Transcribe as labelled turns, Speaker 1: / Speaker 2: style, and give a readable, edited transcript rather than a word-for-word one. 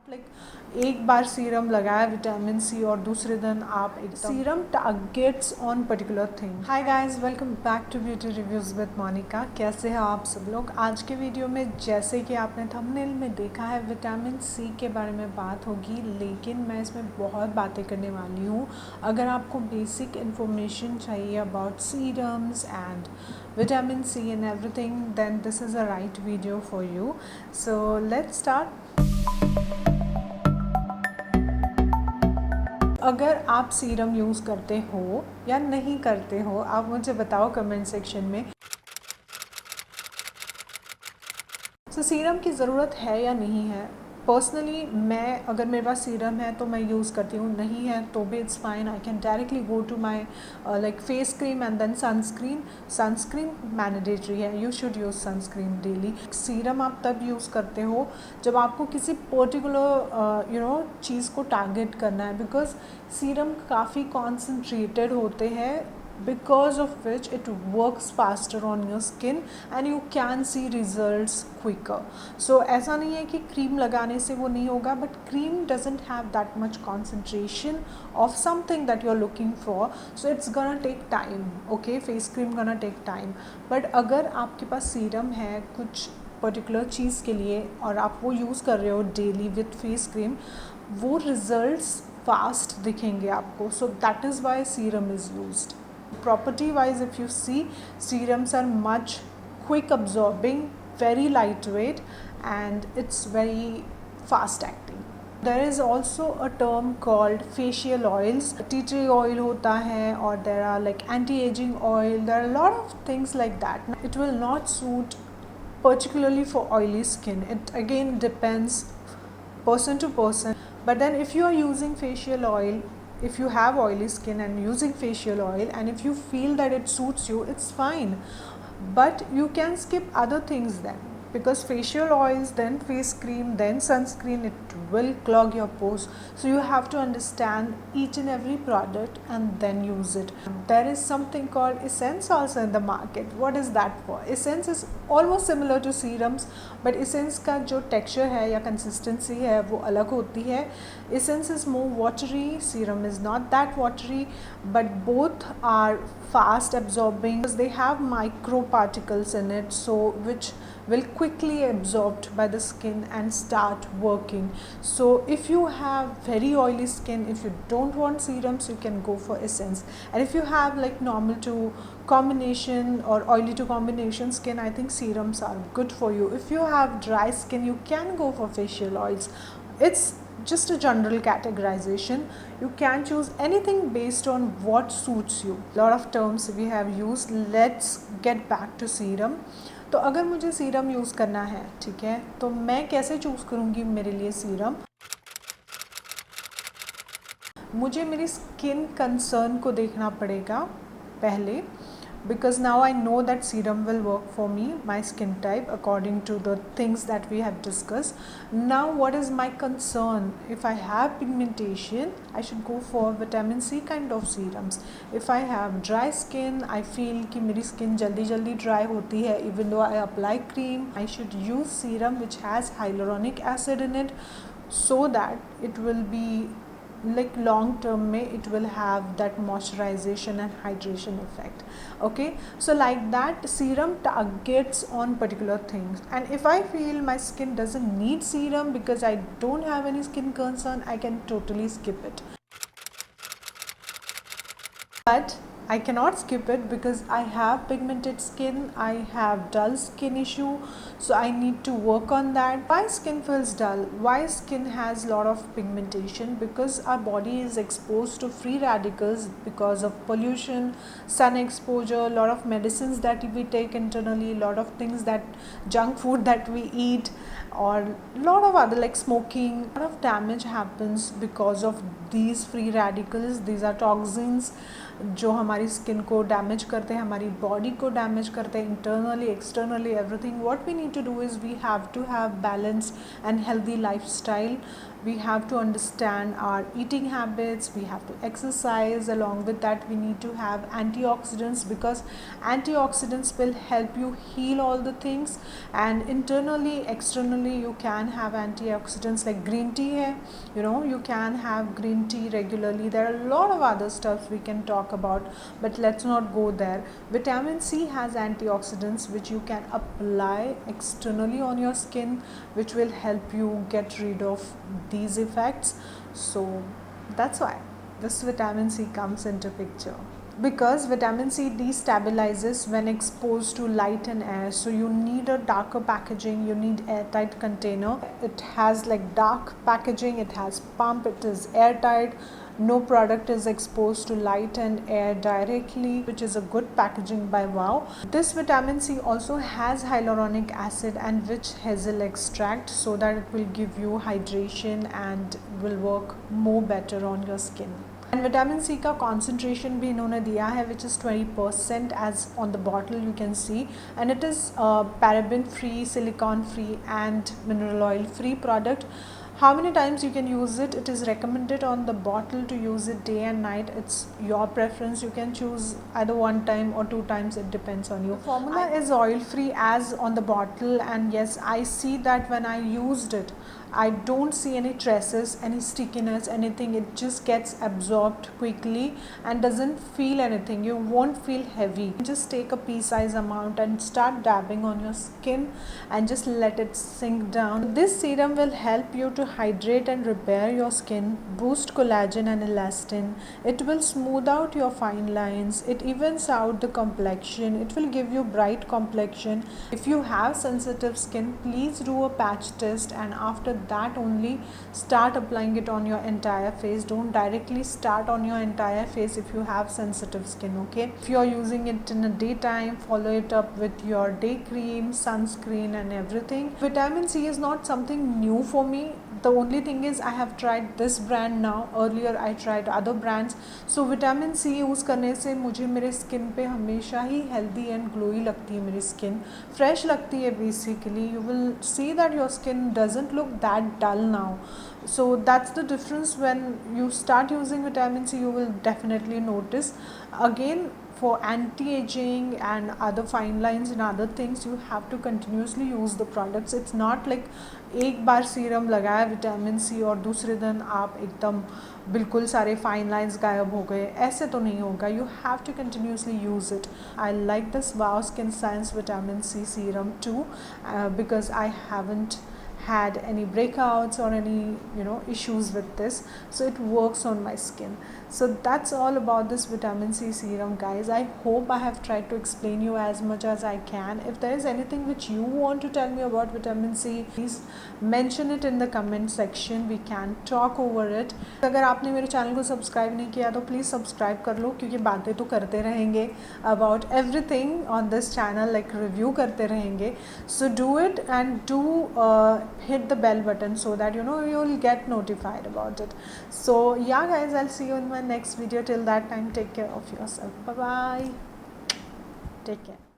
Speaker 1: Like एक बार serum लगाया vitamin C और दूसरे दिन आप एकदम serum targets on particular thing. Hi guys, welcome back to beauty reviews with Monika. कैसे हैं आप सब लोग? आज के वीडियो में जैसे कि आपने थंबनेल में देखा है विटामिन सी के बारे में बात होगी, लेकिन मैं इसमें बहुत बातें करने वाली हूँ। अगर आपको बेसिक इन्फॉर्मेशन चाहिए about serums and vitamin C and everything, then this is a right video for you. So let's start. अगर आप सीरम यूज़ करते हो या नहीं करते हो, आप मुझे बताओ कमेंट सेक्शन में। सीरम की ज़रूरत है या नहीं है? पर्सनली मैं, अगर मेरे पास सीरम है तो मैं यूज़ करती हूँ, नहीं है तो भी it's fine. I can directly go to my like face cream and then sunscreen mandatory है, you should use sunscreen daily. Serum आप तब यूज़ करते हो जब आपको किसी पर्टिकुलर चीज़ को टारगेट करना है, बिकॉज सीरम काफ़ी कॉन्सेंट्रेटेड होते हैं, because of which it works faster on your skin and you can see results quicker. So ऐसा नहीं है कि क्रीम लगाने से वो नहीं होगा, but cream doesn't have that much concentration of something that you're looking for, so it's gonna take time. Okay, face cream gonna take time, but अगर आपके पास सीरम है कुछ पर्टिकुलर चीज़ के लिए और आप वो यूज़ कर रहे हो डेली विथ फेस क्रीम, वो रिजल्ट्स फास्ट दिखेंगे आपको. So that is why serum is used. Property wise, if you see, serums are much quick absorbing, very lightweight, and it's very fast acting. There is also a term called facial oils. Tea tree oil होता है, और there are like anti-aging oil. There are a lot of things like that. It will not suit particularly for oily skin. It again depends person to person. But then if you are using facial oil, if you have oily skin and using facial oil, and if you feel that it suits you, it's fine, but you can skip other things then, because facial oils, then face cream, then sunscreen, it will clog your pores. So you have to understand each and every product and then use it. There is something called essence also in the market. What is that for? Essence is almost similar to serums, but essence का जो texture है या consistency है वो अलग होती है. Essence is more watery, serum is not that watery, but both are fast absorbing because they have micro particles in it, so which will quickly absorbed by the skin and start working. So if you have very oily skin, if you don't want serums, you can go for essence. And if you have like normal to combination or oily to combination skin, I think serums are good for you. If you have dry skin, you can go for facial oils. It's just a general categorization. You can choose anything based on what suits you. Lot of terms we have used. Let's get back to serum. तो अगर मुझे serum use करना है, ठीक है, तो मैं कैसे चूज़ करूँगी मेरे लिए सीरम? मुझे मेरी स्किन कंसर्न को देखना पड़ेगा पहले, because now I know that serum will work for me, my skin type, according to the things that we have discussed. Now what is my concern? If I have pigmentation, I should go for vitamin C kind of serums. If I have dry skin, I feel कि मेरी skin जल्दी dry होती है even though I apply cream, I should use serum which has hyaluronic acid in it, so that it will be like long term में it will have that moisturization and hydration effect. Okay, so like that serum targets on particular things, and if I feel my skin doesn't need serum because I don't have any skin concern, I can totally skip it. But I cannot skip it because I have pigmented skin, I have dull skin issue, so I need to work on that. Why skin feels dull? Why skin has lot of pigmentation? Because our body is exposed to free radicals because of pollution, sun exposure, lot of medicines that we take internally, lot of things, that junk food that we eat, or lot of other like smoking. A lot of damage happens because of these free radicals. These are toxins जो हमारी skin को damage करते हैं, हमारी body को damage करते हैं, internally externally everything. What we need need to do is we have to have balanced and healthy lifestyle. We have to understand our eating habits, we have to exercise. Along with that, we need to have antioxidants, because antioxidants will help you heal all the things. And internally, externally, you can have antioxidants like green tea hai, you can have green tea regularly. There are a lot of other stuff we can talk about, but let's not go there. Vitamin C has antioxidants which you can apply externally on your skin, which will help you get rid of these effects. So that's why this vitamin C comes into picture, because vitamin C destabilizes when exposed to light and air. So you need a darker packaging, you need airtight container. It has like dark packaging, it has pump, it is airtight. No product is exposed to light and air directly, which is a good packaging by Wow. This vitamin C also has hyaluronic acid and witch hazel extract, so that it will give you hydration and will work more better on your skin. And vitamin C का concentration भी इन्होंने दिया है, which is 20% as on the bottle you can see, and it is paraben free, silicone free and mineral oil free product. How many times you can use it? It is recommended on the bottle to use it day and night. It's your preference. You can choose either one time or 2 times. It depends on you. The formula is oil free as on the bottle, and yes, I see that when I used it, I don't see any traces, any stickiness, anything. It just gets absorbed quickly and doesn't feel anything. You won't feel heavy. Just take a pea size amount and start dabbing on your skin and just let it sink down. This serum will help you to hydrate and repair your skin, boost collagen and elastin. It will smooth out your fine lines. It evens out the complexion. It will give you bright complexion. If you have sensitive skin, please do a patch test, and after that only start applying it on your entire face. Don't directly start on your entire face if you have sensitive skin, okay? If you are using it in the daytime, follow it up with your day cream, sunscreen and everything. Vitamin C is not something new for me. The only thing is I have tried this brand now. Earlier I tried other brands. So vitamin C use करने से मुझे मेरे skin पे हमेशा ही healthy and glowy लगती है. मेरी skin fresh लगती है basically. You will see that your skin doesn't look that dull now. So that's the difference. When you start using vitamin C, you will definitely notice. Again, for anti-aging and other fine lines and other things, you have to continuously use the products. It's not like एक बार serum लगाया vitamin C और दूसरे दिन आप एकदम बिल्कुल सारे fine lines गायब हो गए. ऐसे तो नहीं होगा. You have to continuously use it. I like this Wow Skin Science vitamin C serum too, because I haven't had any breakouts or any issues with this, so it works on my skin. So that's all about this vitamin C serum, guys. I hope I have tried to explain you as much as I can. If there is anything which you want to tell me about vitamin C, please mention it in the comment section. We can talk over it. अगर आपने मेरे channel को subscribe नहीं किया तो please subscribe कर लो, क्योंकि बातें तो करते रहेंगे about everything on this channel, like review करते रहेंगे. So do it, and do hit the bell button so that you will get notified about it. So yeah guys, I'll see you in my next video. Till that time, take care of yourself. Bye bye. Take care.